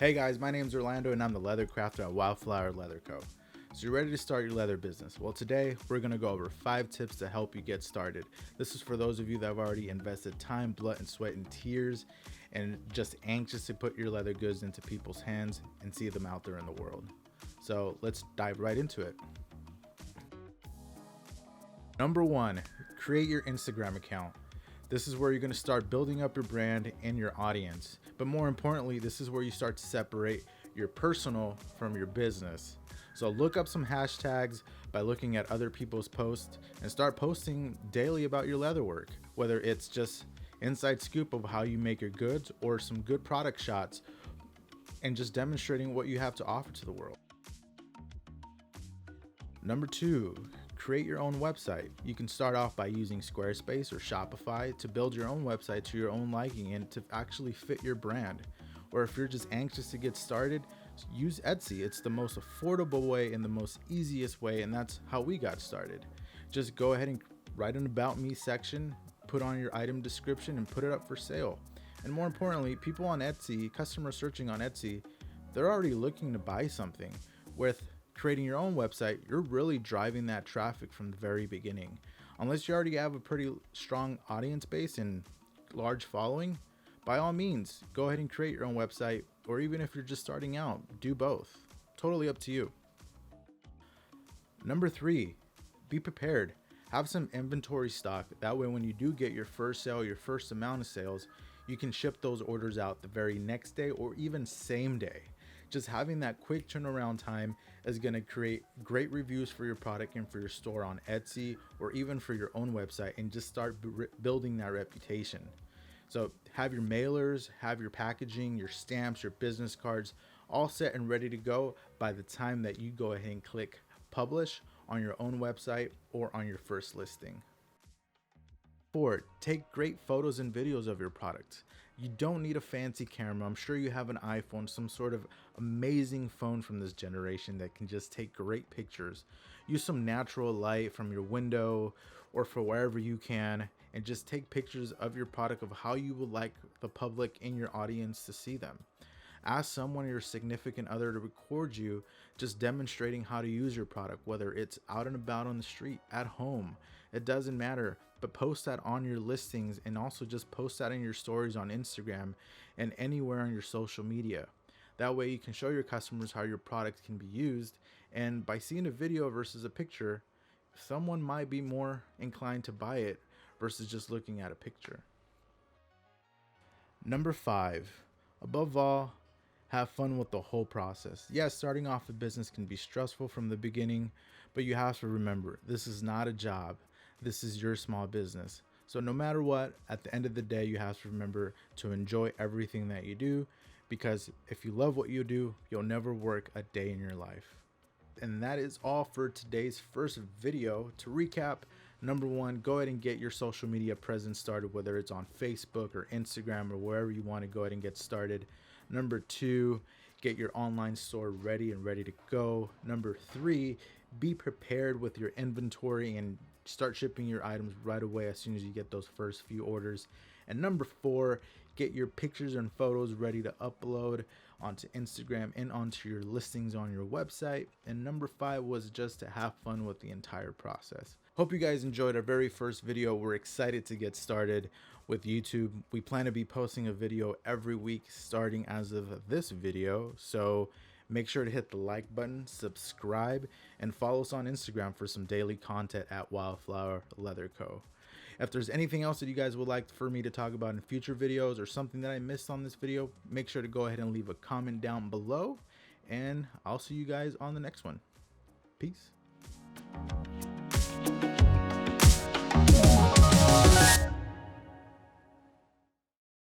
Hey guys, my name's Orlando and I'm the leather crafter at Wildflower Leather Co. So you're ready to start your leather business? Well, today we're going to go over 5 tips to help you get started. This is for those of you that have already invested time, blood, and sweat and tears and just anxious to put your leather goods into people's hands and see them out there in the world. So let's dive right into it. Number 1, create your Instagram account. This is where you're going to start building up your brand and your audience. But more importantly, this is where you start to separate your personal from your business. So look up some hashtags by looking at other people's posts and start posting daily about your leather work, whether it's just inside scoop of how you make your goods or some good product shots and just demonstrating what you have to offer to the world. Number 2, create your own website. You can start off by using Squarespace or Shopify to build your own website to your own liking and to actually fit your brand. Or if you're just anxious to get started, use Etsy. It's the most affordable way and the most easiest way, and that's how we got started. Just go ahead and write an About Me section, put on your item description, and put it up for sale. And more importantly, people on Etsy, customers searching on Etsy, they're already looking to buy something. With creating your own website, you're really driving that traffic from the very beginning. Unless you already have a pretty strong audience base and large following, by all means, go ahead and create your own website, or even if you're just starting out, do both. Totally up to you. Number 3, be prepared. Have some inventory stock. That way when you do get your first sale, your first amount of sales, you can ship those orders out the very next day or even same day. Just having that quick turnaround time is going to create great reviews for your product and for your store on Etsy or even for your own website, and just start building that reputation. So have your mailers, have your packaging, your stamps, your business cards all set and ready to go by the time that you go ahead and click publish on your own website or on your first listing. 4, take great photos and videos of your product. You don't need a fancy camera. I'm sure you have an iPhone, some sort of amazing phone from this generation that can just take great pictures. Use some natural light from your window or for wherever you can, and just take pictures of your product of how you would like the public in your audience to see them. Ask someone, your significant other, to record you just demonstrating how to use your product, whether it's out and about on the street, at home, it doesn't matter, but post that on your listings, and also just post that in your stories on Instagram and anywhere on your social media. That way you can show your customers how your product can be used, and by seeing a video versus a picture, someone might be more inclined to buy it versus just looking at a picture. Number 5, above all, have fun with the whole process. Yes, starting off a business can be stressful from the beginning, but you have to remember, this is not a job. This is your small business. So no matter what, at the end of the day, you have to remember to enjoy everything that you do, because if you love what you do, you'll never work a day in your life. And that is all for today's first video. To recap, number 1, go ahead and get your social media presence started, whether it's on Facebook or Instagram or wherever you want to go ahead and get started. Number 2, get your online store ready to go. Number 3, be prepared with your inventory and start shipping your items right away as soon as you get those first few orders. And number 4, get your pictures and photos ready to upload onto Instagram and onto your listings on your website. And number 5 was just to have fun with the entire process. Hope you guys enjoyed our very first video. We're excited to get started with YouTube. We plan to be posting a video every week starting as of this video. So make sure to hit the like button, subscribe, and follow us on Instagram for some daily content at Wildflower Leather Co. If there's anything else that you guys would like for me to talk about in future videos or something that I missed on this video, make sure to go ahead and leave a comment down below, and I'll see you guys on the next one. Peace.